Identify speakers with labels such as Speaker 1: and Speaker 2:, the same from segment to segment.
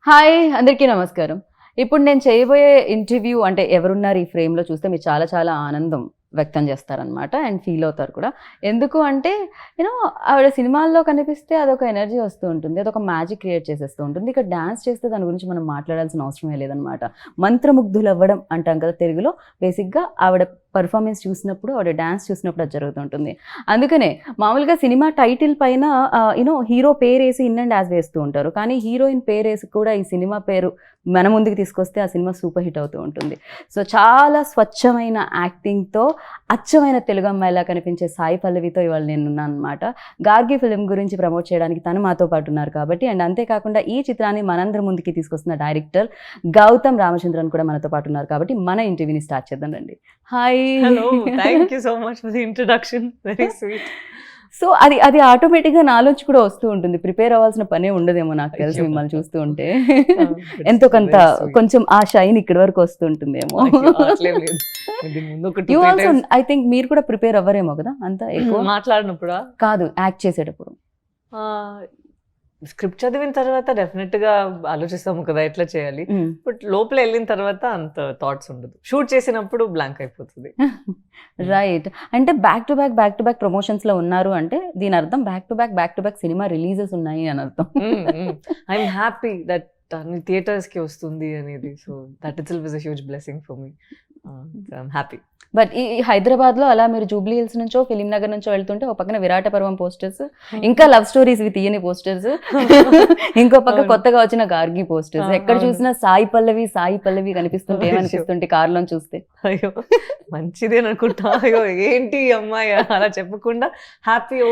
Speaker 1: Hi అందరికీ నమస్కారం. ఇప్పుడు నేను చేయబోయే ఇంటర్వ్యూ అంటే ఎవరున్నారు ఈ ఫ్రేమ్లో చూస్తే మీరు చాలా చాలా ఆనందం వ్యక్తం చేస్తారనమాట అండ్ ఫీల్ అవుతారు కూడా. ఎందుకు అంటే ఆవిడ సినిమాల్లో కనిపిస్తే అదొక ఎనర్జీ వస్తూ ఉంటుంది, అదొక మ్యాజిక్ క్రియేట్ చేసేస్తూ ఉంటుంది. ఇక్కడ డ్యాన్స్ చేస్తే దాని గురించి మనం మాట్లాడాల్సిన అవసరమే లేదనమాట. మంత్రముగ్ధులు అవ్వడం అంటాం కదా తెలుగులో. బేసిక్గా ఆవిడ పర్ఫార్మెన్స్ చూసినప్పుడు, ఆవిడ డ్యాన్స్ చూసినప్పుడు అది జరుగుతుంటుంది. అందుకనే మామూలుగా సినిమా టైటిల్ పైన హీరో పేరేసి ఇన్ అండ్ యాజ్ వేస్తూ ఉంటారు, కానీ హీరోయిన్ పేరేసి కూడా ఈ సినిమా పేరు మన ముందుకు తీసుకొస్తే ఆ సినిమా సూపర్ హిట్ అవుతూ ఉంటుంది. సో చాలా స్వచ్ఛమైన యాక్టింగ్తో అచ్చమైన తెలుగు అమ్మాయిలా కనిపించే సాయి పల్లవితో ఇవాళ నేను ఉన్నాను అనమాట. గార్గి ఫిలిం గురించి ప్రమోట్ చేయడానికి తను మాతో పాటు ఉన్నారు కాబట్టి, అండ్ అంతేకాకుండా ఈ చిత్రాన్ని మనందరి ముందుకి తీసుకొస్తున్న డైరెక్టర్ గౌతమ్ రామచంద్రన్ కూడా మనతో పాటు ఉన్నారు కాబట్టి మన ఇంటర్వ్యూని స్టార్ట్ చేద్దాం రండి. Hi.
Speaker 2: Hello, thank you so much for the introduction. Very sweet.
Speaker 1: So అది ఆటోమేటిక్గా నాలోంచి కూడా వస్తూ ఉంటుంది, ప్రిపేర్ అవ్వాల్సిన పనే ఉండదేమో నాకు తెలిసి మిమ్మల్ని చూస్తూ ఉంటే. ఎంతో కొంత కొంచెం ఆ షైన్ ఇక్కడి వరకు వస్తుంటుందేమో. యూ ఆల్సో ఐ థింక్ మీరు కూడా ప్రిపేర్ అవ్వరేమో కదా అంత ఎక్కువ
Speaker 2: మాట్లాడినప్పుడు
Speaker 1: కాదు, యాక్ట్ చేసేటప్పుడు.
Speaker 2: స్క్రిప్ట్ చదివిన తర్వాత డెఫినెట్ గా ఆలోచిస్తాము కదా ఎట్లా చేయాలి, బట్ లోపల వెళ్ళిన తర్వాత అంత థాట్స్ ఉండదు. షూట్ చేసినప్పుడు బ్లాంక్ అయిపోతుంది.
Speaker 1: రైట్. అంటే బ్యాక్ టు బ్యాక్ ప్రమోషన్స్ లో ఉన్నారు అంటే దీని అర్థం back to back cinema releases ఉన్నాయి అని అర్థం.
Speaker 2: ఐఎమ్ హ్యాపీ దట్ అన్ని థియేటర్స్ కి వస్తుంది అనేది. So that it self is a huge blessing for me. I'm happy.
Speaker 1: But ఈ హైదరాబాద్లో అలా మీరు జూబ్లీ హిల్స్ నుంచో ఫిలిం నగర్ నుంచో వెళ్తుంటే ఒక పక్కన విరాట పర్వం పోస్టర్స్, ఇంకా లవ్ స్టోరీస్ విత్ తీయని పోస్టర్స్, ఇంకో పక్క కొత్తగా వచ్చిన గార్గి పోస్టర్స్. ఎక్కడ చూసినా సాయి పల్లవి కనిపిస్తుంటే ఏమనిపిస్తుంటే కార్లో చూస్తే?
Speaker 2: అయ్యో మంచిదే అనుకుంటా. అయ్యో ఏంటి అమ్మాయి అలా చెప్పకుండా హ్యాపీ ఓ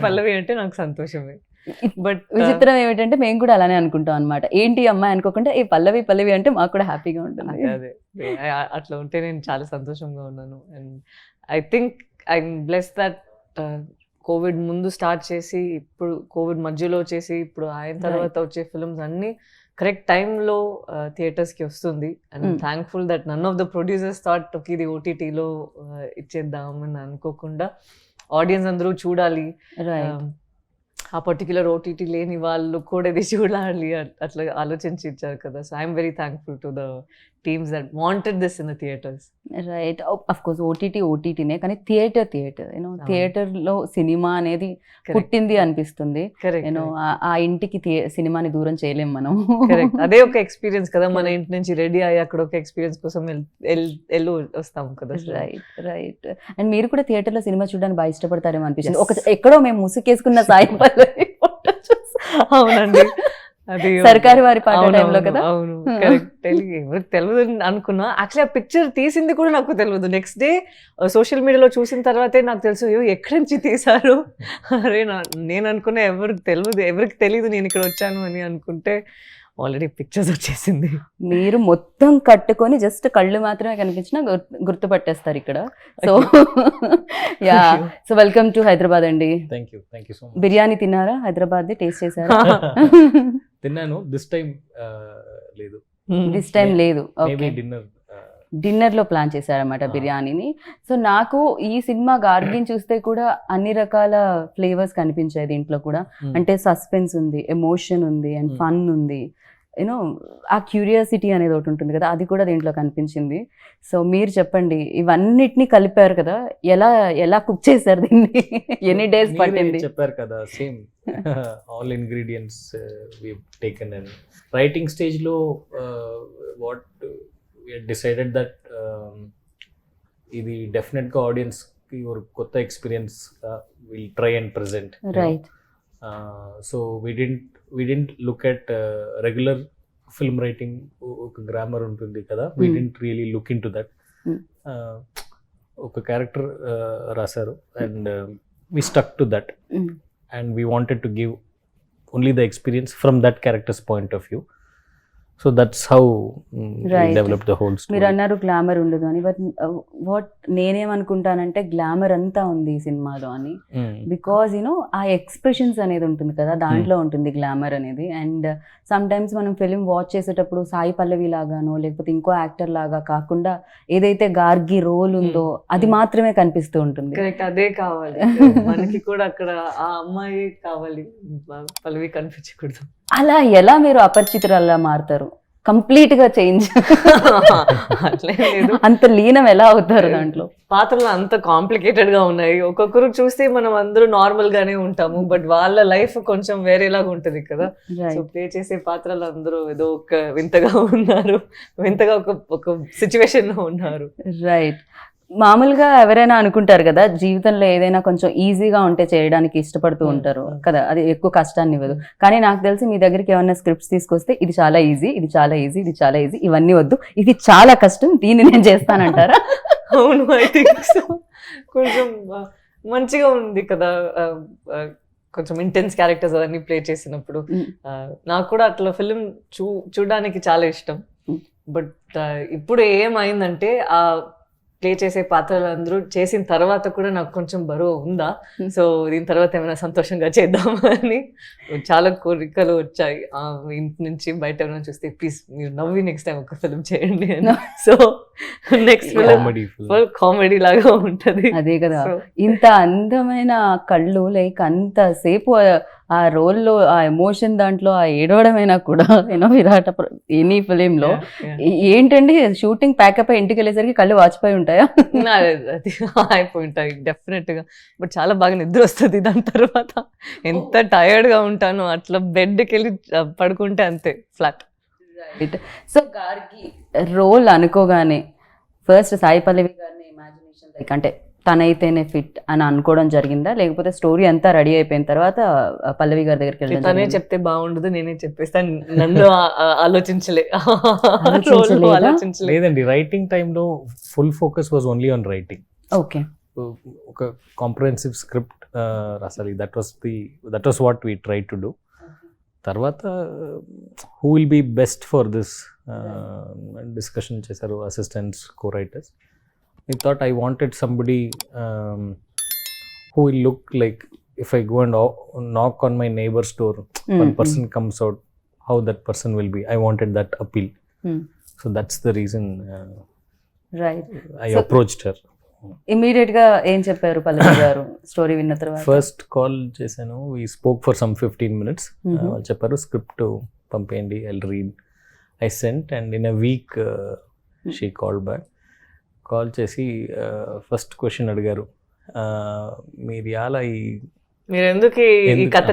Speaker 2: పల్లవి అంటే నాకు సంతోషమే. బట్
Speaker 1: విచిత్రం ఏమిటంటే మేము కూడా అలానే అనుకుంటాం అనమాట. ఏంటి అమ్మాయి అనుకోకుండా ఈ పల్లవి అంటే మాకు కూడా హ్యాపీగా ఉంటుంది.
Speaker 2: అదే అట్లా ఉంటే నేను చాలా సంతోషంగా ఉన్నాను. And I think I'm bless that Covid ముందు స్టార్ట్ చేసి ఇప్పుడు కోవిడ్ మధ్యలో చేసి ఇప్పుడు ఆయన తర్వాత వచ్చే ఫిల్మ్స్ అన్ని కరెక్ట్ టైంలో థియేటర్స్కి వస్తుంది. And thankful that none of the producers thought ఇది ఓటీటీలో ఇచ్చేద్దామని అనుకోకుండా ఆడియన్స్ అందరూ చూడాలి, ఆ పర్టిక్యులర్ ఓటీటీ లేని వాళ్ళు కూడా ఇది చూడాలి అట్లా ఆలోచించి ఇచ్చారు కదా. So I'm very thankful to the teams that wanted this in the theatres.
Speaker 1: Right. Of course ఓటీటీనే, కానీ థియేటర్లో సినిమా అనేది పుట్టింది అనిపిస్తుంది. ఆ ఇంటికి సినిమాని దూరం చేయలేం మనం.
Speaker 2: కరెక్ట్. అదే ఒక ఎక్స్పీరియన్స్ కదా, మన ఇంటి నుంచి రెడీ అయ్యి అక్కడ ఒక ఎక్స్పీరియన్స్ కోసం వెళ్ళి వస్తాం కదా.
Speaker 1: రైట్. అండ్ మీరు కూడా థియేటర్లో సినిమా చూడడానికి బాగా ఇష్టపడతారేమో అనిపిస్తుంది. ఎక్కడో మేము ముసుకేసుకున్న సాయి పల్లవి
Speaker 2: అవునండి, అది
Speaker 1: సర్కారు వారి పాట టైంలో కదా.
Speaker 2: అవును కరెక్ట్. ఎవరికి తెలియదు అనుకున్నా. యాక్చువల్లీ ఆ పిక్చర్ తీసింది కూడా నాకు తెలియదు. నెక్స్ట్ డే సోషల్ మీడియాలో చూసిన తర్వాతే నాకు తెలుసు అయ్యో ఎక్కడి నుంచి తీశారు. అరే నేను అనుకున్నా ఎవరికి తెలియదు నేను ఇక్కడ వచ్చాను అని అనుకుంటే ఆల్రెడీ పిక్చర్స్ వచ్చేసింది.
Speaker 1: మీరు మొత్తం కట్టుకొని జస్ట్ కళ్ళు మాత్రమే కనిపించినా గుర్తుపట్టేస్తారు ఇక్కడ. సో వెల్కమ్ టు హైదరాబాద్ అండి.
Speaker 3: Thank you so much.
Speaker 1: Biryani తిన్నారా? హైదరాబాద్ టేస్ట్ చేశారా?
Speaker 3: తిన్నాను. దిస్ టైం లేదు.
Speaker 1: ఓకే, డిన్నర్లో ప్లాన్ చేశారన్నమాట బిర్యానీని. సో నాకు ఈ సినిమా గార్గిని చూస్తే కూడా అన్ని రకాల ఫ్లేవర్స్ కనిపించాయి దీంట్లో కూడా. అంటే సస్పెన్స్ ఉంది, ఎమోషన్ ఉంది, అండ్ ఫన్ ఉంది. ఆ క్యూరియాసిటీ అనేది ఒకటి ఉంటుంది కదా, అది కూడా దీంట్లో కనిపించింది. సో మీరు చెప్పండి, ఇవన్నిటిని కలిపారు కదా, ఎలా కుక్ చేశారు దీన్ని? ఎన్ని డేస్ పట్టింది?
Speaker 3: చెప్పారు కదా, same all ingredients we taken. And writing stage లో what we had decided that ఇది డెఫినెట్ గా ఆడియన్స్ కి ఒక కొత్త experience will try and present.
Speaker 1: Right.
Speaker 3: So we didn't look at regular film writing, ఒక గ్రామర్ ఉంటుంది కదా, we didn't really look into that. ఒక క్యారెక్టర్ రాశారు and we stuck to that, and we wanted to give only the experience from that character's point of view. So that's how we developed the whole story.
Speaker 1: మీరు అన్నారు glamour ఉండదు అని, but what నేనేమనుకుంటానంటే glamour అంతా ఉంది ఈ సినిమాలో అని. Because ఆ ఎక్స్ప్రెషన్స్ అనేది ఉంటుంది కదా, దాంట్లో ఉంటుంది గ్లామర్ అనేది. అండ్ సమ్ టైమ్స్ మనం ఫిలిం వాచ్ చేసేటప్పుడు సాయి పల్లవి లాగానో లేకపోతే ఇంకో యాక్టర్ లాగా కాకుండా ఏదైతే గార్గి రోల్ ఉందో అది మాత్రమే కనిపిస్తూ ఉంటుంది.
Speaker 2: కరెక్ట్, అదే కావాలి మనకి కూడా. అక్కడ ఆ అమ్మాయి కావాలి, పల్లవి కనిపించకూడదు.
Speaker 1: అలా ఎలా మీరు అపరిచితురాల్లా మారుతారు, కంప్లీట్ గా చేంజ్?
Speaker 2: అట్లే లేదు,
Speaker 1: అంత లీనం ఎలా అవుతారు దాంట్లో?
Speaker 2: పాత్రలు అంత కాంప్లికేటెడ్ గా ఉన్నాయి. ఒక్కొక్కరు చూస్తే మనం అందరూ నార్మల్ గానే ఉంటాము, బట్ వాళ్ళ లైఫ్ కొంచెం వేరేలాగా ఉంటది కదా. సో ప్లే చేసే పాత్రలు అందరూ ఏదో ఒక వింతగా ఉన్నారు, వింతగా ఒక సిచ్యువేషన్ లో ఉన్నారు.
Speaker 1: రైట్. మామూలుగా ఎవరైనా అనుకుంటారు కదా, జీవితంలో ఏదైనా కొంచెం ఈజీగా ఉంటే చేయడానికి ఇష్టపడుతూ ఉంటారు కదా, అది ఎక్కువ కష్టాన్ని ఇవ్వదు. కానీ నాకు తెలిసి మీ దగ్గరికి ఏమైనా స్క్రిప్ట్స్ తీసుకొస్తే ఇది చాలా ఈజీ, ఇది చాలా ఈజీ, ఇది చాలా ఈజీ, ఇవన్నీ వద్దు, ఇది చాలా కష్టం, దీన్ని నేను చేస్తానంటారా?
Speaker 2: అవును, ఐ థింక్ సో. కొంచెం మంచిగా ఉంది కదా, కొంచెం ఇంటెన్స్ క్యారెక్టర్స్ అవన్నీ ప్లే చేసినప్పుడు. నాకు కూడా అట్లా ఫిల్మ్ చూడడానికి చాలా ఇష్టం. బట్ ఇప్పుడు ఏమైందంటే ఆ ప్లే చేసే పాత్రలు అందరూ చేసిన తర్వాత కూడా నాకు కొంచెం బరువు ఉందా, సో దీని తర్వాత ఏమైనా సంతోషంగా చేద్దామని చాలా కోరికలు వచ్చాయి. ఇంటి నుంచి బయట ఎవరైనా చూస్తే ప్లీజ్ మీరు నవ్వి నెక్స్ట్ టైం ఒక ఫిల్మ్ చేయండి అని. So next film full comedy లాగా ఉంటది.
Speaker 1: అదే కదా, ఇంత అందమైన కళ్ళు, లైక్ అంతసేపు ఆ రోల్లో ఆ ఎమోషన్ దాంట్లో ఆ ఏడవడమైనా కూడా యూనో విరాట ఎనీ ఫిలిం లో ఏంటండి, షూటింగ్ ప్యాకప్ అయి ఇంటికి వెళ్ళేసరికి కళ్ళు వాచిపోయి ఉంటాయా?
Speaker 2: అది అయిపోయి ఉంటాయి డెఫినెట్ గా, బట్ చాలా బాగా నిద్ర వస్తుంది దాని తర్వాత. ఎంత టైర్డ్ గా ఉంటానో అట్లా బెడ్కి వెళ్ళి పడుకుంటే అంతే ఫ్లాట్.
Speaker 1: సో గార్గి రోల్ అనుకోగానే ఫస్ట్ సాయి పల్లవి గారిని ఇమాజినేషన్ లైక్ అంటే తనైతేనే ఫిట్ అని అనుకోవడం జరిగిందా, లేకపోతే స్టోరీ అంతా రెడీ అయిపోయిన తర్వాత పల్లవి గారి దగ్గరికి వెళ్ళడం?
Speaker 2: తనే చెప్తే బాగుండదు, నేనే చెప్పేస్తాను, నన్ను
Speaker 3: లేదండి, రైటింగ్ టైంలో full focus was only on writing.
Speaker 1: Okay,
Speaker 3: ఒక కాంప్రహెన్సివ్ స్క్రిప్ట్ రాసాలి, that was what we try to do. తర్వాత who will be best for this discussion చేశారు assistants, co writers. I thought I wanted somebody who will look like, if I go and knock on my neighbor's door, one person comes out, how that person will be. I wanted that appeal. So that's the reason
Speaker 1: right.
Speaker 3: I approached her.
Speaker 1: Immediate గా ఏం చెప్పారు పల్లవి గారు story విన్న తర్వాత?
Speaker 3: First call చేశాను, we spoke for some 15 minutes. వాళ్ళు చెప్పారు script పంపేయండి, I'll read. I sent and in a week she called back. Call చేసి ఫస్ట్ క్వశ్చన్ అడిగారు,
Speaker 2: మీరు ఎందుకు ఈ కథ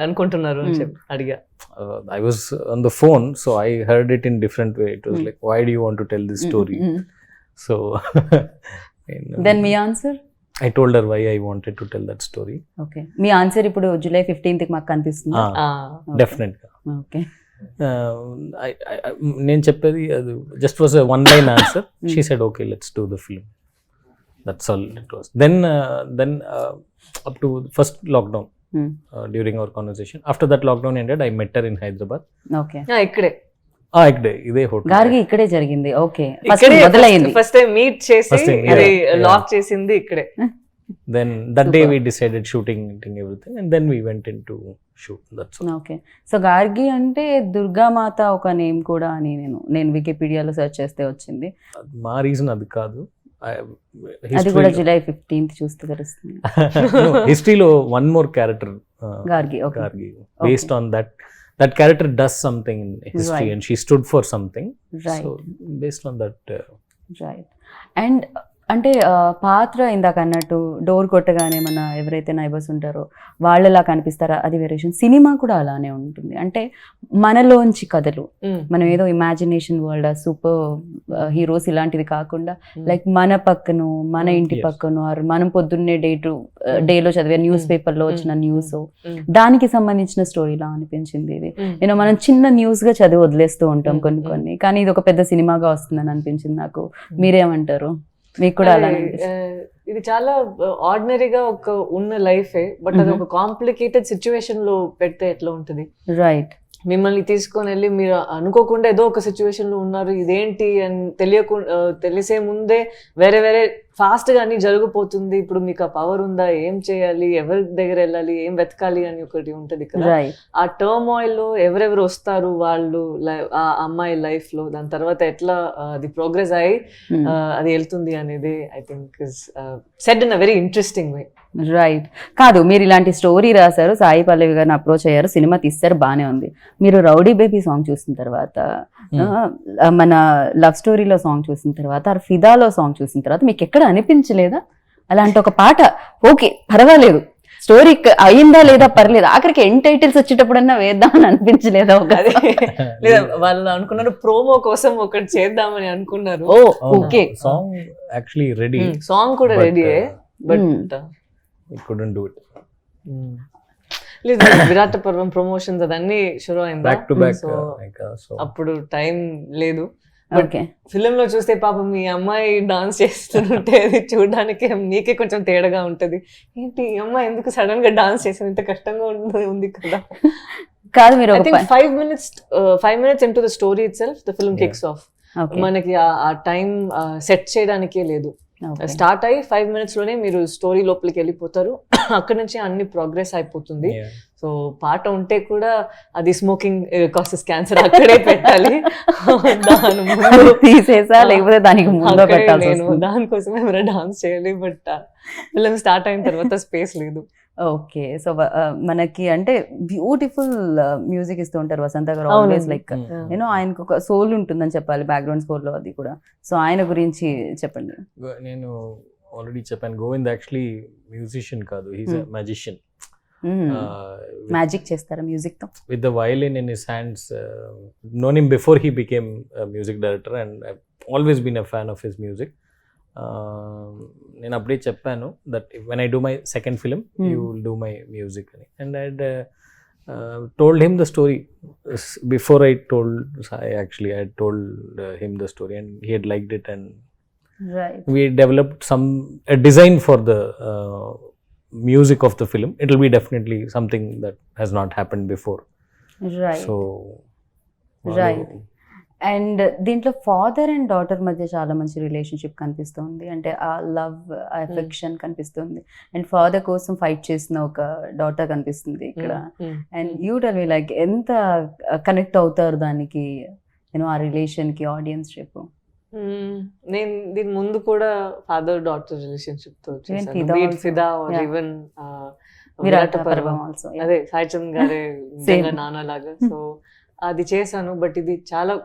Speaker 2: అనుకుంటున్నారు అని చెప్పి అడిగా.
Speaker 3: I was on the phone, so I heard it in different way. It was like, why do you want to tell this story? So
Speaker 1: then me answer?
Speaker 3: I told her why I wanted to tell that story.
Speaker 1: Okay, me answer ఇప్పుడు July 15th మాకు కనిపిస్తుంది.
Speaker 3: Definitely.
Speaker 1: Okay.
Speaker 3: నేను చెప్పేది అది just was a one line answer. She said okay let's do the film, that's all it was. Then up to first lockdown, during our conversation, after that lockdown ended, I met her in Hyderabad.
Speaker 1: Okay,
Speaker 2: ఇక్కడే
Speaker 3: ఇదే hotel
Speaker 1: Gargi ఇక్కడే జరిగింది. Okay, మొదలైంది
Speaker 2: first time meet చేసి lock చేసింది ఇక్కడే.
Speaker 3: Then that day we decided shooting everything, and then we went into shoot. That's all.
Speaker 1: Okay, so Gargi అంటే దుర్గామాత ఒక నేమ్ కూడా అని నేను వికీపీడియాలో సెర్చ్ చేస్తే వచ్చింది.
Speaker 3: మా రీజన్ అది కాదు,
Speaker 1: అది కూడా July 15th చూస్తే తెలుస్తుంది.
Speaker 3: హిస్టరీలో one more character
Speaker 1: Gargi,
Speaker 3: based on that character does something in history, and she stood for something, so based on that.
Speaker 1: Right. And అంటే పాత్ర ఇందాక అన్నట్టు డోర్ కొట్టగానే మన ఎవరైతే నైబర్స్ ఉంటారో వాళ్ళలా కనిపిస్తారా, అది వేరియేషన్. సినిమా కూడా అలానే ఉంటుంది, అంటే మనలోంచి కథలు, మనం ఏదో ఇమాజినేషన్ వరల్డ్ సూపర్ హీరోస్ ఇలాంటిది కాకుండా లైక్ మన పక్కను, మన ఇంటి పక్కను, మనం పొద్దున్నే డేలో చదివే న్యూస్ పేపర్లో వచ్చిన న్యూస్, దానికి సంబంధించిన స్టోరీలా అనిపించింది ఇది. నేను మనం చిన్న న్యూస్ గా చదివి వదిలేస్తూ ఉంటాం కొన్ని, కానీ ఇది ఒక పెద్ద సినిమాగా వస్తుందని అనిపించింది నాకు. మీరేమంటారు? మీకు కూడా అలా?
Speaker 2: ఇది చాలా ఆర్డినరీగా ఒక ఉన్న లైఫే, బట్ అది ఒక కాంప్లికేటెడ్ సిచ్యువేషన్ లో పెడితే ఎట్లా ఉంటది?
Speaker 1: రైట్.
Speaker 2: మిమ్మల్ని తీసుకొని వెళ్ళి మీరు అనుకోకుండా ఏదో ఒక సిచ్యువేషన్ లో ఉన్నారు, ఇదేంటి అని తెలిసే ముందే వేరే ఫాస్ట్ గా అన్ని జరిగిపోతుంది. ఇప్పుడు మీకు ఆ పవర్ ఉందా, ఏం చేయాలి, ఎవరి దగ్గర వెళ్ళాలి, ఏం వెతకాలి అని ఒకటి ఉంటది కదా. ఆ టర్మాయిల్ లో ఎవరెవరు వస్తారు వాళ్ళు ఆ అమ్మాయి లైఫ్ లో, దాని తర్వాత ఎట్లా అది ప్రోగ్రెస్ అయ్యి అది వెళ్తుంది అనేది I think is said in a very interesting way.
Speaker 1: Right. కాదు, మీరు ఇలాంటి స్టోరీ రాశారు, సాయి పల్లవి గారిని అప్రోచ్ అయ్యారు, సినిమా తీస్తారు, బానే ఉంది. మీరు రౌడీ బేబీ సాంగ్ చూసిన తర్వాత, మన లవ్ స్టోరీలో సాంగ్ చూసిన తర్వాత, ఫిదాలో సాంగ్ చూసిన తర్వాత మీకు ఎక్కడ అనిపించలేదా అలాంటి ఒక పాట ఓకే పర్వాలేదు, స్టోరీ అయిందా లేదా పర్లేదు, ఆఖరికి ఎండ్ టైటిల్స్ వచ్చేటప్పుడన్నా వేద్దాం అని అనిపించలేదా?
Speaker 2: అదే లేదా వాళ్ళు అనుకున్నారు ప్రోమో కోసం ఒకటి చేద్దామని అనుకున్నారు.
Speaker 1: Oh okay,
Speaker 3: song actually ready,
Speaker 2: song కూడా ready, but
Speaker 3: we couldn't do it.
Speaker 2: లేదు, విరాట పర్వం ప్రమోషన్స్ అదన్నీ షురూ అయిందా?
Speaker 3: Back to back, so
Speaker 2: అప్పుడు టైం లేదు.
Speaker 1: ఓకే.
Speaker 2: ఫిలిం లో చూస్తే పాపం మీ అమ్మాయి డాన్స్ చేస్తుంటే అది చూడడానికి మీకే కొంచెం తేడాగా ఉంటది. ఏంటి ఈ అమ్మాయి ఎందుకు సడన్ గా డాన్స్ చేసింది, ఇంత కష్టంగా ఉంది కదా.
Speaker 1: కాదు, మీరు
Speaker 2: 5 minutes into the story itself the film kicks off. మనకి ఆ టైం సెట్ చేయడానికే లేదు. స్టార్ట్ అయ్యి 5 minutes లోనే మీరు స్టోరీ లోపలికి వెళ్ళిపోతారు. అక్కడ నుంచి అన్ని ప్రోగ్రెస్ అయిపోతుంది. సో పాట ఉంటే కూడా అది స్మోకింగ్ కాసెస్ క్యాన్సర్ అక్కడే పెట్టాలి, దాని ముందు
Speaker 1: తీసేసా లేకపోతే దానికి ముందు పెట్టాలి.
Speaker 2: నేను దానికోసమే ఎవరైనా డాన్స్ చేయాలి, బట్ ఫిల్మ్ స్టార్ట్ అయిన తర్వాత స్పేస్ లేదు.
Speaker 1: ఓకే. సో మనకి అంటే బ్యూటిఫుల్ మ్యూజిక్ ఇస్తూ ఉంటారు వసంత గారు, ఆల్వేస్ లైక్ యూనో ఆయనకు ఒక సోల్ ఉంటుందని చెప్పాలి బ్యాక్గ్రౌండ్ స్కోర్ లో, అది కూడా. సో ఆయన గురించి చెప్పండి.
Speaker 3: నేను ఆల్రెడీ చెప్పాను, గోవింద్ యాక్చువల్లీ మ్యూజిషియన్ కాదు, హీస్ ఎ మ్యాజిషియన్.
Speaker 1: మ్యాజిక్ చేస్తారా మ్యూజిక్ తో?
Speaker 3: With the violin in his hands, known him before he became a music director, and I've always been a fan of his music. నేను అప్పుడే చెప్పాను that when I do my second film, you will do my music అని. And I'd told him the story before I told Sai. Actually, I had told him the story and he had liked it, and we developed a design for the music of the film. It will be definitely something that has not happened before.
Speaker 1: Right.
Speaker 3: So
Speaker 1: right. And దీంట్లో father and daughter మధ్య చాలా మంచి relationship కనిపిస్తుంది, అంటే ఆ love, ఆ affection కనిపిస్తుంది. And father కోసం ఫైట్ చేసిన ఒక డాటర్ కనిపిస్తుంది ఇక్కడ. And you tell me like ఎంత కనెక్ట్ అవుతారు దానికి, యూనో ఆ రిలేషన్ కి, ఆడియన్స్షిప్?
Speaker 2: నేను దీని ముందు కూడా ఫాదర్ డాటర్ రిలేషన్షిప్ తో ఫిదా ఆర్ ఈవెన్ విరాట పర్వం ఆల్సో, అదే సాయి చంద్ గారే నాన్న లాగా. సో అది చేశాను, బట్ ఇది చాలా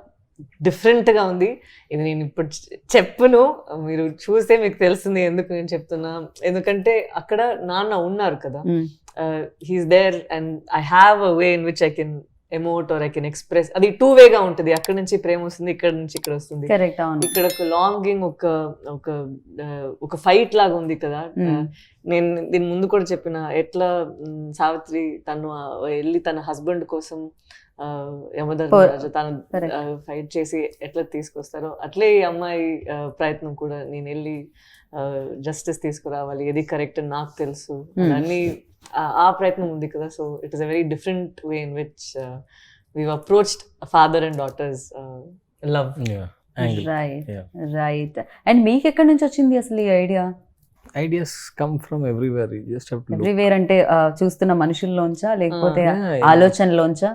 Speaker 2: డిఫరెంట్ గా ఉంది. ఇది నేను ఇప్పుడు చెప్పును, మీరు చూస్తే మీకు తెలుస్తుంది ఎందుకు నేను చెప్తున్నా. ఎందుకంటే అక్కడ నాన్న ఉన్నారు కదా, he's there and I have a way in which I can emote or I can express. అది 2 వేగా ఉంటుంది, అక్కడ నుంచి ప్రేమ వస్తుంది, ఇక్కడ నుంచి ఇక్కడ వస్తుంది. ఇక్కడ ఒక లాంగింగ్, ఒక ఫైట్ లాగా ఉంది కదా. నేను దీని ముందు కూడా చెప్పిన, ఎట్లా సావిత్రి తను వెళ్ళి తన హస్బెండ్ కోసం యమధర్మరాజు తను ఫైట్ చేసి ఎట్లా తీసుకొస్తారో, అట్లే ఈ అమ్మాయి ప్రయత్నం కూడా, నేను వెళ్ళి జస్టిస్ తీసుకురావాలి, ఏది కరెక్ట్ అని నాకు తెలుసు, అన్ని ఆ ప్రయత్నం ఉంది కదా. So it is a very different way in which we've approached father and daughter's love.
Speaker 1: Right. And మీకు ఎక్కడి నుంచి వచ్చింది అసలు ఈ idea?
Speaker 3: Ideas come from everywhere, you just have to look.
Speaker 1: Everywhere అంటే చూస్తున్న మనుషుల్లోంచా లేకపోతే ఆలోచనలోంచా?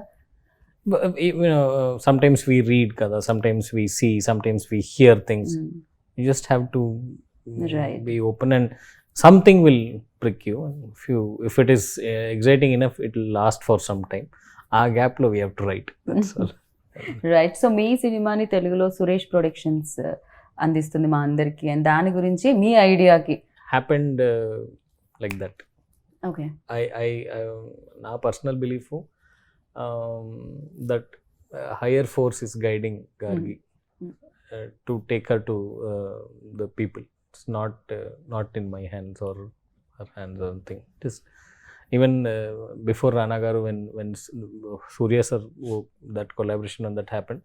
Speaker 3: You know, sometimes we read kada, sometimes we see, sometimes we hear things. You just have to be open, and something will prick you. If it is exciting enough, it will last for some time. ఆ gap లో we have to write. That's all.
Speaker 1: Right. So మీ సినిమాని తెలుగులో Suresh productions అందిస్తుంది మా అందరికి, and దాని గురించి మీ ఐడియాకి
Speaker 3: happened like that.
Speaker 1: Okay.
Speaker 3: I నా personal belief that higher force is guiding Gargi to take her to the people. It's not in my hands or her hands or anything. Just even before Rana Garu, when Surya sir, that collaboration on that happened,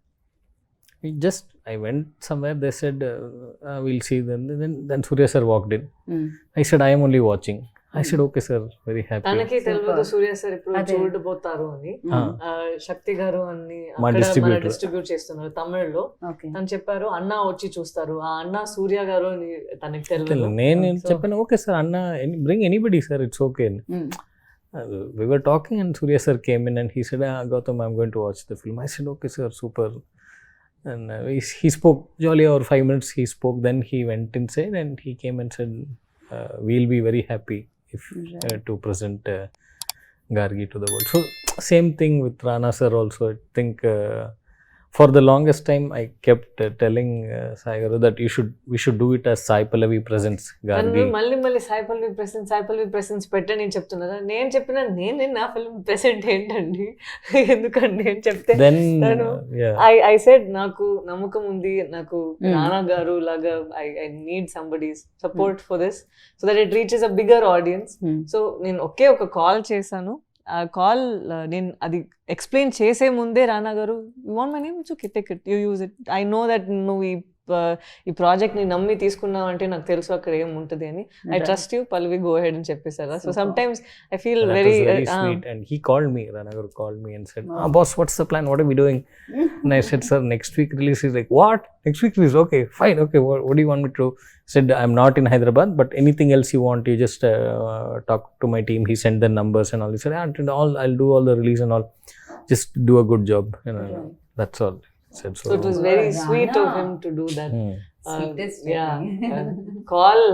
Speaker 3: I went somewhere, they said we'll see. Then Surya sir walked in. I said, I am only watching. I said, okay sir, very happy.
Speaker 2: తనకి తెలియదు సూర్య sir ఇప్పుడు చూడబోతారు అని. శక్తి గారు అని distribute చేస్తున్నారు తమిళ్లో. తను చెప్పారు అన్న వచ్చి చూస్తారు, ఆ అన్న సూర్య గారు అని తనకి తెలియదు.
Speaker 3: నేను చెప్పాను, ఓకే సార్, అన్న bring anybody sir, it's okay. We were talking and Surya sir came in and he said, Gautham, I'm going to watch the film. I said, okay sir, super. And he spoke jolly over 5 minutes. He spoke, then he went inside and he came and said, we'll be very happy if to present Gargi to the world. So same thing with Rana sir also. I think for the longest time I kept telling Sai Garu that we should do it as Sai Pallavi presents Gargi.
Speaker 2: మళ్ళీ Sai Pallavi presence పెట్టండి నేను చెప్తున్నారా? నేను చెప్పిన నేను నా film present ఏంటండి? ఎందుకండి నేను చెప్తే
Speaker 3: Then
Speaker 2: ఐ సెడ్ నాకు నమ్మకం ఉంది, నాకు రానా గారు లాగా I need somebody's support for this so that it reaches a bigger audience. So నేను ఒక కాల్ చేశాను. ఆ కాల్ నేను అది ఎక్స్ప్లెయిన్ చేసే ముందే రానా గారు, you want my name, it's okay, take it, you use it, I know that నువ్వు ఈ ప్రాజెక్ట్ ని నమ్మి తీసుకున్నావు అంటే నాకు తెలుసు అక్కడ ఏం ఉంటుంది అని, I trust you Pallavi, go ahead అని చెప్పేసారా. So sometimes I feel very
Speaker 3: sweet. And he called me, Rana Garu called me and said, boss, what's the plan, what are we doing? And I said, sir, next week release. He's like, what, next week release? Okay, fine, okay, what do you want me to do? I said, I'm not in Hyderabad, but anything else you want, you just talk to my team. He sent the numbers and all. He said, I'll do all the release and all, just do a good job, you know. That's all. So
Speaker 2: it was very sweet of him to do that. Call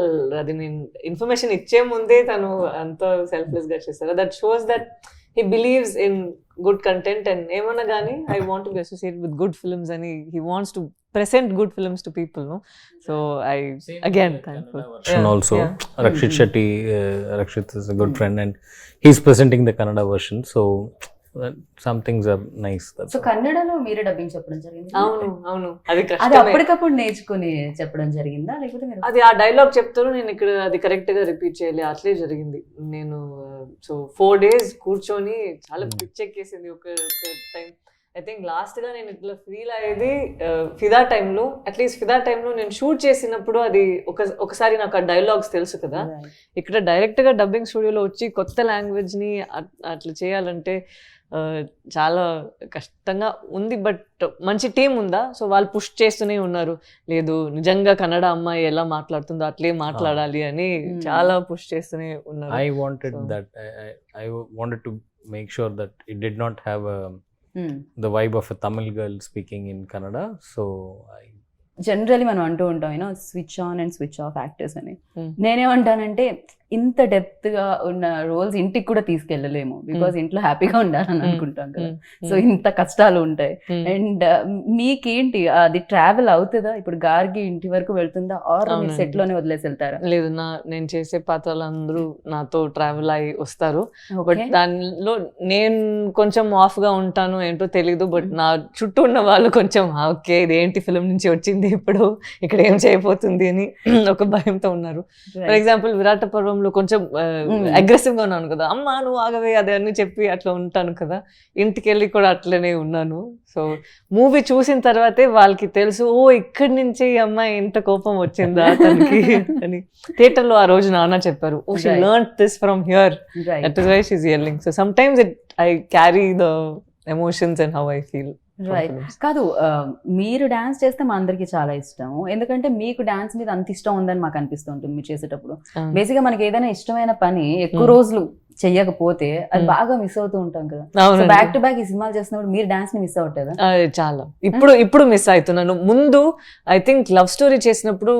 Speaker 2: అది నేను information ఇచ్చే ముందే తను అంత selfless గా చేస్తారు. That shows that he believes in good content and ఏమన్నా కానీ I want to be associate with good films అని he wants to present good films to people, no? So I again thankful.
Speaker 3: And also Rakshit Shetty, Rakshit is a good friend and he's presenting the Kannada version, so some things are nice.
Speaker 1: So కన్నడలో మీరే dubbing చెప్పడం జరిగింది?
Speaker 2: అవును అది
Speaker 1: అది
Speaker 2: కష్టమే.
Speaker 1: అప్పటికప్పుడు నేర్చుకుని చెప్పడం జరిగిందా లేకపోతే మీరు
Speaker 2: అది ఆ డైలాగ్ చెప్తారు, నేను ఇక్కడ అది కరెక్ట్ గా రిపీట్ చేయాలి, అట్లే జరిగింది. నేను సో 4 days కూర్చొని చాలా పిచ్చెక్కేసింది. ఒక టైం ఐ థింక్ లాస్ట్ గా నేను ఇట్లా ఫీల్ అయ్యేది ఫిదా టైంలో. అట్లీస్ట్ ఫిదా టైంలో నేను షూట్ చేసినప్పుడు అది ఒకసారి నాకు ఆ డైలాగ్స్ తెలుసు కదా, ఇక్కడ డైరెక్ట్ గా డబ్బింగ్ స్టూడియోలో వచ్చి కొత్త లాంగ్వేజ్ ని అట్లా చేయాలంటే చాలా కష్టంగా ఉంది. బట్ మంచి టీం ఉందా, సో వాళ్ళు పుష్ చేస్తూనే ఉన్నారు. లేదు నిజంగా కన్నడ అమ్మాయి ఎలా మాట్లాడుతుందో అట్లే మాట్లాడాలి అని చాలా పుష్ చేస్తూనే ఉన్నారు.
Speaker 3: I wanted that. I wanted to make sure that it did not have the vibe of a Tamil girl speaking in Kannada. So
Speaker 1: generally మనం అంటూ ఉంటాం you know switch on and switch off actors అని. నేనేమంటానంటే ఇంత depth గా ఉన్న roles ఇంటికి కూడా తీసుకెళ్ళలేము, బికాస్ ఇంట్లో హ్యాపీగా ఉండాలని అనుకుంటాం కదా. సో ఇంత కష్టాలు ఉంటాయి. అండ్ మీకేంటి అది ట్రావెల్ అవుతుందా? ఇప్పుడు గార్గి ఇంటి వరకు వెళ్తుందా ఆర్ మీరు సెట్ లోనే వదిలేసి వెళ్తారా?
Speaker 2: లేదు, నేను చేసే పాత్రలు అందరూ నాతో ట్రావెల్ అయి వస్తారు. బట్ దానిలో నేను కొంచెం ఆఫ్ గా ఉంటాను ఏంటో తెలీదు. బట్ నా చుట్టూ ఉన్న వాళ్ళు కొంచెం ఓకే ఇదేంటి ఫిల్మ్ నుంచి వచ్చింది, ఇప్పుడు ఇక్కడ ఏం చేయబోతుంది అని ఒక భయంతో ఉన్నారు. ఫర్ ఎగ్జాంపుల్ విరాట పర్వంలో కొంచెం అగ్రెసివ్ గా ఉన్నాను కదా, అమ్మా నువ్వు ఆగవే అదే అని చెప్పి అట్లా ఉంటాను కదా, ఇంటికి వెళ్ళి కూడా అట్లనే ఉన్నాను. సో మూవీ చూసిన తర్వాతే వాళ్ళకి తెలుసు, ఓ ఇక్కడి నుంచి ఈ అమ్మాయి ఇంత కోపం వచ్చిందా తనకి అని. థియేటర్ లో ఆ రోజు నాన్న చెప్పారు, oh she learned this from here, that is why she is yelling. So sometimes I carry the emotions and how I feel.
Speaker 1: Right. కాదు, మీరు డాన్స్ చేస్తే మా అందరికి చాలా ఇష్టము, ఎందుకంటే మీకు డాన్స్ మీద అంత ఇష్టం ఉందని మాకు అనిపిస్తూ ఉంటుంది మీరు చేసేటప్పుడు. బేసిక్ గా మనకి ఏదైనా ఇష్టమైన పని ఎక్కువ రోజులు చెయ్యకపోతే అది బాగా మిస్ అవుతూ ఉంటాం కదా. సో బ్యాక్ టు బ్యాక్ ఈ సినిమాలు చేస్తున్నప్పుడు మీరు డాన్స్ ని మిస్ అవుతుందా?
Speaker 2: చాలా, ఇప్పుడు మిస్ అవుతున్నాను. ముందు ఐ థింక్ లవ్ స్టోరీ చేసినప్పుడు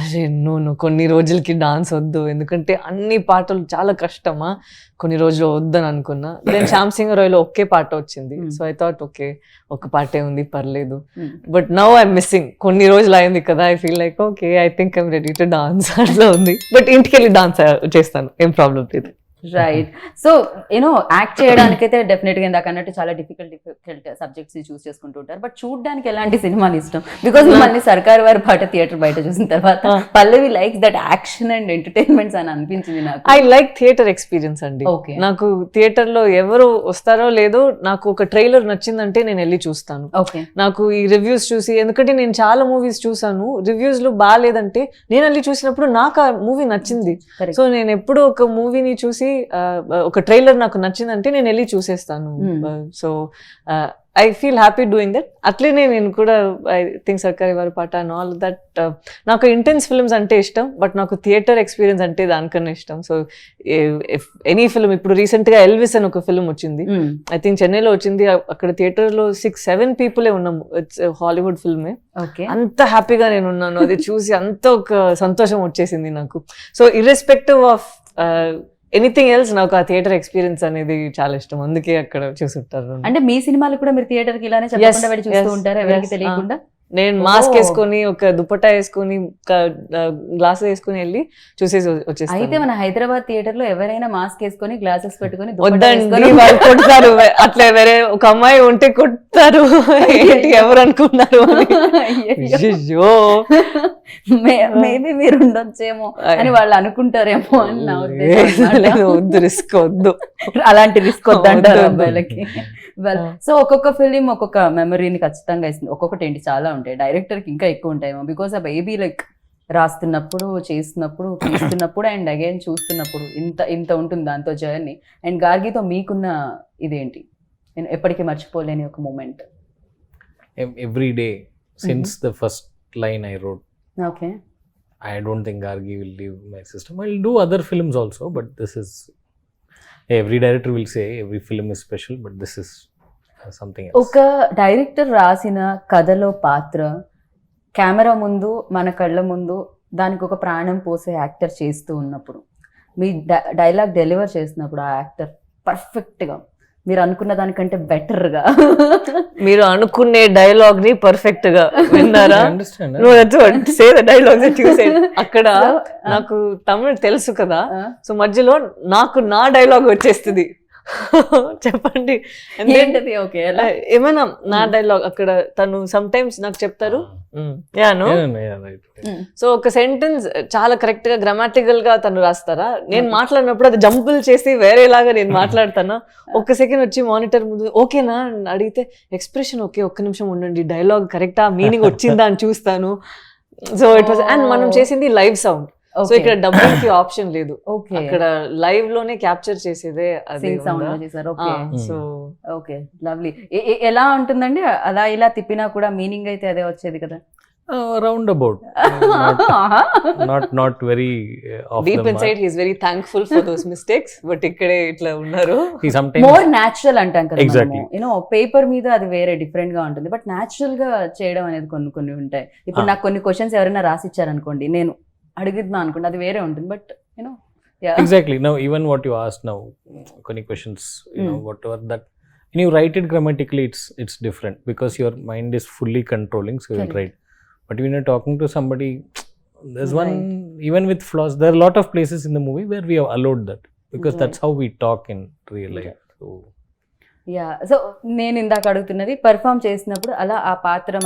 Speaker 2: అరే నువ్వు కొన్ని రోజులకి డాన్స్ వద్దు, ఎందుకంటే అన్ని పాటలు చాలా కష్టమా, కొన్ని రోజులు వద్దని అనుకున్నా. దెన్ శ్యామ్ సింగ్ రాయ్లో ఒకే పాట వచ్చింది. సో ఐ థాట్ ఓకే ఒక పాటే ఉంది పర్లేదు. బట్ నౌ ఐఎమ్ మిస్సింగ్, కొన్ని రోజులు అయింది కదా, I feel like okay I think I'm ready to dance అట్లా ఉంది. బట్ ఇంటికి వెళ్ళి డాన్స్ చేస్తాను, ఏం ప్రాబ్లం లేదు.
Speaker 1: రైట్. సో యూనో యాక్ట్ చేయడానికైతే డెఫినెట్ గా ఇందాక అన్నట్టు చాలా డిఫికల్ట్ సబ్జెక్ట్స్ చూస్ చేసుకుంటూ ఉంటారు. బట్ చూడడానికి ఎలాంటి సినిమాలు ఇష్టం? బికాస్ మళ్ళీ సర్కార్ వారి పాట థియేటర్ బయట చూసిన తర్వాత Pallavi likes that action and entertainments అని అనిపించింది నాకు.
Speaker 2: ఐ లైక్ థియేటర్ ఎక్స్పీరియన్స్ అండి. నాకు థియేటర్ లో ఎవరు వస్తారో లేదో, నాకు ఒక ట్రైలర్ నచ్చిందంటే నేను వెళ్ళి చూస్తాను. నాకు ఈ రివ్యూస్ చూసి, ఎందుకంటే నేను చాలా మూవీస్ చూసాను, రివ్యూస్ లో బాగాలేదంటే నేను వెళ్ళి చూసినప్పుడు నాకు ఆ మూవీ నచ్చింది. సో నేను ఎప్పుడు ఒక మూవీని చూసి ఒక ట్రైలర్ నాకు నచ్చిందంటే నేను వెళ్ళి చూసేస్తాను. So I feel happy doing that. అట్లనే నేను కూడా I think Sarkaru Vaari Paata and all that. నాకు ఇంటెన్స్ ఫిల్మ్స్ అంటే ఇష్టం, బట్ నాకు థియేటర్ ఎక్స్పీరియన్స్ అంటే దానికన్నా ఇష్టం. సో ఎనీ ఫిల్మ్, ఇప్పుడు రీసెంట్ గా ఎల్విస్ అని ఒక ఫిల్మ్ వచ్చింది, ఐ థింక్ చెన్నైలో వచ్చింది. అక్కడ థియేటర్ లో 6-7 పీపులే ఉన్నాము. ఇట్స్ హాలీవుడ్ ఫిల్మే. అంత హ్యాపీగా నేను ఉన్నాను అది చూసి, అంత ఒక సంతోషం వచ్చేసింది నాకు. So irrespective of anything else నాకు ఆ థియేటర్ ఎక్స్పీరియన్స్ అనేది చాలా ఇష్టం, అందుకే అక్కడ చూసుంటారు.
Speaker 1: అంటే మీ సినిమాలు కూడా మీరు థియేటర్ కి ఇలానే చెప్పకుండా వెళ్ళి చూస్తూ ఉంటారు ఎవరికి తెలియకుండా?
Speaker 2: నేను మాస్క్ వేసుకొని ఒక దుపట్టా వేసుకొని గ్లాస్ వేసుకొని వెళ్ళి చూసేసి వచ్చేస్తాను.
Speaker 1: అయితే మన హైదరాబాద్ థియేటర్ లో ఎవరైనా మాస్క్ వేసుకొని గ్లాసెస్ పెట్టుకొని
Speaker 2: వద్దండి, వాళ్ళు కొడతారు. అట్లా వేరే ఒక అమ్మాయి ఉంటే కొడతారు. ఏంటి ఎవరు అనుకున్నారు అని. అయ్యో,
Speaker 1: మేబీ మీరు ఉండొచ్చేమో అని వాళ్ళు అనుకుంటారేమో అని నా ఉద్దేశం.
Speaker 2: వద్దు, రిస్క్ వద్దు,
Speaker 1: అలాంటి రిస్క్ వద్దంటారు అబ్బాయిలకి. వెల్, సో ఒక్కొక్క ఫిలిం ఒక్కొక్క మెమరీని ఖచ్చితంగా ఇస్తుంది. ఒక్కొక్కటి ఏంటి చాలా ఉంటాయి, డైరెక్టర్ కి ఇంకా ఎక్కువ ఉంటాయేమో. బికాస్ ఆ బేబీ లైక్ రాస్తున్నప్పుడు, చేస్తున్నప్పుడు, తీస్తున్నప్పుడు అండ్ అగైన్ చూస్తున్నప్పుడు ఇంత ఉంటుంది దాంతో జర్నీ. అండ్ గార్గితో మీకున్న ఇదేంటి, నేను ఎప్పటికీ మర్చిపోలేని ఒక moment?
Speaker 3: Every day since the first line I wrote,
Speaker 1: okay,
Speaker 3: I don't think Gargi will leave my system. I'll do other films also, but this is, every director will say every film is special, but this is something else.
Speaker 1: ఒక director రాసిన కథలో పాత్ర camera ముందు, మన కళ్ళ ముందు దానికి ఒక ప్రాణం పోసే యాక్టర్ చేస్తూ ఉన్నప్పుడు, మీ డైలాగ్ డెలివర్ చేసినప్పుడు ఆ యాక్టర్ పర్ఫెక్ట్గా మీరు అనుకున్న దానికంటే బెటర్గా,
Speaker 2: మీరు అనుకునే డైలాగ్ ని పర్ఫెక్ట్ గా విన్నారా? అక్కడ నాకు తమిళ్ తెలుసు కదా, సో మధ్యలో నాకు నా డైలాగ్ వచ్చేస్తుంది. చెప్పండి
Speaker 1: ఏంటది? ఓకే,
Speaker 2: ఏమైనా నా డైలాగ్ అక్కడ తను సమ్ టైమ్స్ నాకు చెప్తారు. సో ఒక సెంటెన్స్ చాలా కరెక్ట్ గా గ్రామాటికల్ గా తను రాస్తారా, నేను మాట్లాడినప్పుడు అది జంపుల్ చేసి వేరేలాగా నేను మాట్లాడతానా. ఒక సెకండ్ వచ్చి మానిటర్ ముందు ఓకేనా అని అడిగితే ఎక్స్ప్రెషన్ ఓకే, ఒక్క నిమిషం ఉండండి, డైలాగ్ కరెక్టా, మీనింగ్ వచ్చిందా అని చూస్తాను. సో ఇట్ వాస్, అండ్ మనం చేసింది లైవ్ సౌండ్, సో ఇక్కడ డబ్బింగ్ కి ఆప్షన్ లేదు, అక్కడ లైవ్ లోనే క్యాప్చర్ చేసేదే అది
Speaker 1: సౌండ్ చేశారు. Okay,
Speaker 2: so
Speaker 1: okay, lovely. ఎలా ఉంటుందండి అలా ఇలా తిప్పినా కూడా మీనింగ్ అయితే అదే వచ్చేది కదా?
Speaker 3: Roundabout, not very off
Speaker 2: deep
Speaker 3: the
Speaker 2: inside
Speaker 3: mark.
Speaker 2: he is very thankful for those mistakes, but ikkade itla unnaru.
Speaker 3: He sometimes
Speaker 1: more natural అంటాం కదా
Speaker 3: Exactly.
Speaker 1: యూనో, పేపర్ మీద అది వేరే డిఫరెంట్ గా ఉంటుంది, బట్ న్యాచురల్ గా చేయడం అనేది కొన్ని ఉంటాయి. ఇప్పుడు నాకు కొన్ని క్వశ్చన్స్ ఎవరైనా రాసిచ్చారనుకోండి, నేను అడుగుతున్నా అనుకోండి, అది వేరే ఉంటుంది, but you know
Speaker 3: exactly. Now even what you asked now, కొన్ని questions, you know, whatever that, when you write it grammatically, it's different because your mind is fully controlling, so you'll write. But when you're talking to somebody, there's one, even with flaws, there are a lot of places in the movie where we have allowed that because that's how we talk in real life. So
Speaker 1: so నేను ఇందాక అడుగుతున్నది, perform చేసినప్పుడు అలా ఆ పాత్ర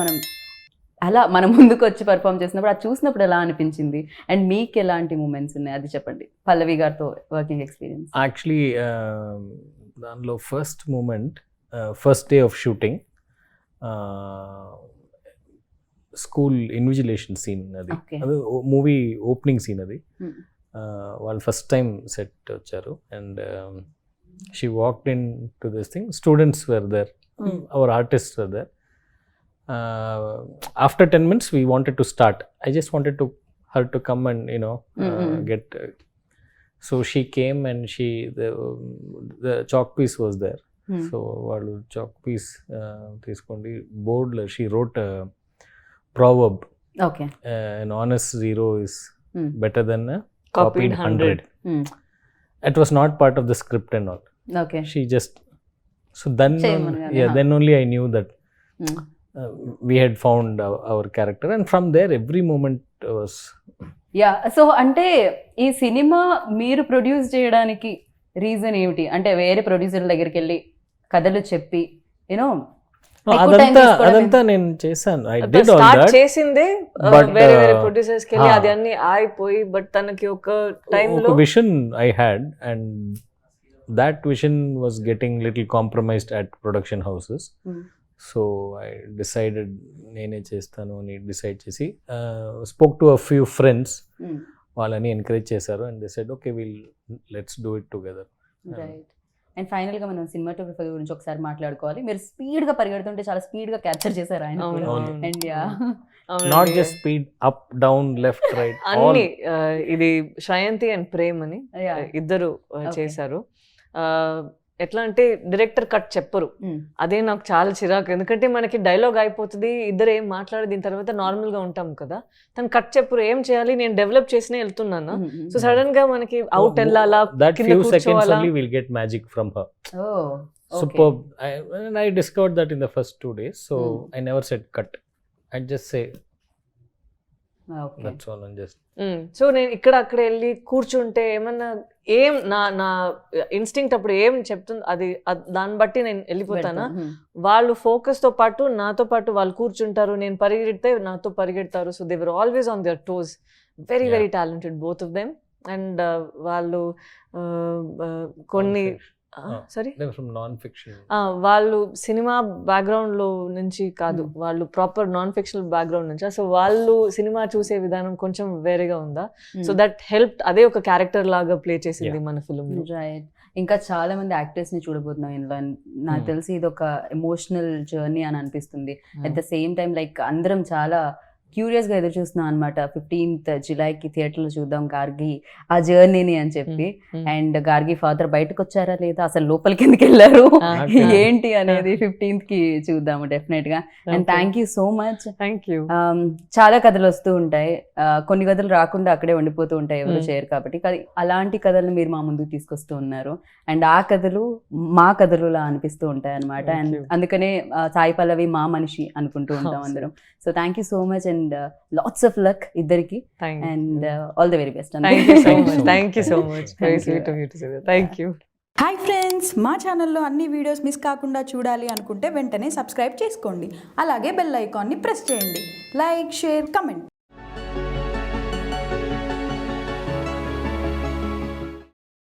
Speaker 1: మన ముందుకు వచ్చి పర్ఫామ్ చేసినప్పుడు అది చూసినప్పుడు ఎలా అనిపించింది, అండ్ మీకు ఎలాంటి మూమెంట్స్ ఉన్నాయి అది చెప్పండి. పల్లవి గారితో వర్కింగ్ ఎక్స్పీరియన్స్.
Speaker 3: actually దానిలో first moment, first day of shooting, school invigilation scene, అది మూవీ ఓపెనింగ్ సీన్. అది వాళ్ళు ఫస్ట్ టైం సెట్ వచ్చారు and she walked in to this thing, students were there, our artist were there. After 10 minutes we wanted to start. I just wanted her to come and get, so she came and the chalk piece was there. So వాళ్ళు chalk piece తీసుకోండి, board లో she wrote a proverb.
Speaker 1: Okay.
Speaker 3: An honest zero is better than a
Speaker 2: copied 100.
Speaker 3: It was not part of the script and all.
Speaker 1: Okay.
Speaker 3: She just, so then then only I knew that we had found our character, and from there every moment was
Speaker 1: so అంటే ఈ cinema మీరు produce చేయడానికి reason ఏమిటి? అంటే వేరే producer దగ్గరికి వెళ్ళి కథలు చెప్పి యూనో
Speaker 3: అదంతా నేను చేశాను. I did all
Speaker 2: start
Speaker 3: that,
Speaker 2: చేసిందే వేరే వేరే ప్రొడ్యూసర్స్ కి వెళ్ళి అది అన్ని ఆగిపోయి, బట్ తనకి ఒక టైం లో
Speaker 3: vision I had, and that vision was getting little compromised at production houses. So I decided నేనే చేస్తాను అని డిసైడ్ చేసి spoke to a few friends, వాళ్ళని ఎంకరేజ్ చేశారు and they said okay, let's do it together.
Speaker 1: Right. And final గా మనం cinematography గురించి ఒకసారి మాట్లాడుకోవాలి. మీరు స్పీడ్ గా పరిగెడుతుంటే చాలా స్పీడ్ గా క్యాప్చర్ చేశారు ఆయన. And
Speaker 3: not just speed, up down left right
Speaker 2: అన్ని. ఇది శ్రయంతి అండ్ ప్రేమ్ అని ఇద్దరు చేశారు. ఎట్లా అంటే డైరెక్టర్ కట్ చెప్పరు. అదే నాకు చాలా చిరాకు, ఎందుకంటే మనకి డైలాగ్ అయిపోతుంది, ఇద్దరు ఏం మాట్లాడి దీని తర్వాత నార్మల్ గా ఉంటాం కదా, తను కట్ చెప్పరు. ఏం చేయాలి, నేను డెవలప్ చేసినే వెళ్తున్నాను. సో సడన్ గా మనకి అవుట్ వెళ్ళాలా,
Speaker 3: that
Speaker 2: కింద
Speaker 3: few seconds
Speaker 2: కూర్చోవాలా.
Speaker 3: only we'll get magic from her.
Speaker 1: Oh, okay.
Speaker 3: Superb. And I discovered that in the first 2 days, so I never said cut. I just say
Speaker 1: Okay.
Speaker 3: that's all, and just
Speaker 2: so నేను ఇక్కడ అక్కడ వెళ్ళి కూర్చుంటే ఏమన్నా ఏం నా instinct అప్పుడు ఏం చెప్తుంది అది దాన్ని బట్టి నేను వెళ్ళిపోతానా. వాళ్ళు ఫోకస్ తో పాటు నాతో పాటు వాళ్ళు కూర్చుంటారు, నేను పరిగెడితే నాతో పరిగెడతారు. So they were always on their toes, very very talented both of them. And వాళ్ళు కొన్ని సారీ
Speaker 3: they're from non-fiction.
Speaker 2: వాళ్ళు సినిమా బ్యాక్గ్రౌండ్ లో నుంచి కాదు, వాళ్ళు ప్రాపర్ నాన్ ఫిక్షనల్ బ్యాక్గ్రౌండ్ నుంచి. సో వాళ్ళు సినిమా చూసే విధానం కొంచెం వేరేగా ఉందా, సో దట్ హెల్ప్. అదే ఒక క్యారెక్టర్ లాగా ప్లే చేసింది మన ఫిల్మ్ లో.
Speaker 1: రైట్. ఇంకా చాలా మంది యాక్టర్స్ ని చూడబోతున్నాం ఇందులో. నాకు తెలిసి ఇది ఒక ఎమోషనల్ జర్నీ అని అనిపిస్తుంది. At the same time like అందరం చాలా క్యూరియస్ గా ఎదురు చూస్తున్నాం అనమాట. 15th జులైకి థియేటర్ లో చూద్దాం గార్గి ఆ జర్నీని అని చెప్పి. అండ్ గార్గి ఫాదర్ బయటకు వచ్చారా లేదా, అసలు లోపలికి ఎందుకు వెళ్ళారు, ఏంటి అనేది 15th కి చూద్దాము డెఫినెట్ గా. And thank you so much.
Speaker 2: Thank you.
Speaker 1: చాలా కథలు వస్తూ ఉంటాయి, కొన్ని కథలు రాకుండా అక్కడే ఉండిపోతూ ఉంటాయి, ఎవరు చేయరు కాబట్టి. అలాంటి కథలను మీరు మా ముందుకు తీసుకొస్తూ ఉన్నారు. అండ్ ఆ కథలు మా కథలులా అనిపిస్తూ ఉంటాయి అనమాట. అండ్ అందుకనే సాయి పల్లవి మా మనిషి అనుకుంటూ ఉంటాం అందరం. So thank you so much and lots of luck ఇద్దరికి. And all the very best.
Speaker 2: Thank you so much. Very sweet of you to say that. Thank you.
Speaker 4: Hi friends, మా ఛానల్లో అన్ని వీడియోస్ మిస్ కాకుండా చూడాలి అనుకుంటే వెంటనే subscribe చేసుకోండి. అలాగే బెల్ ఐకాన్ని ప్రెస్ చేయండి. Like, share, comment.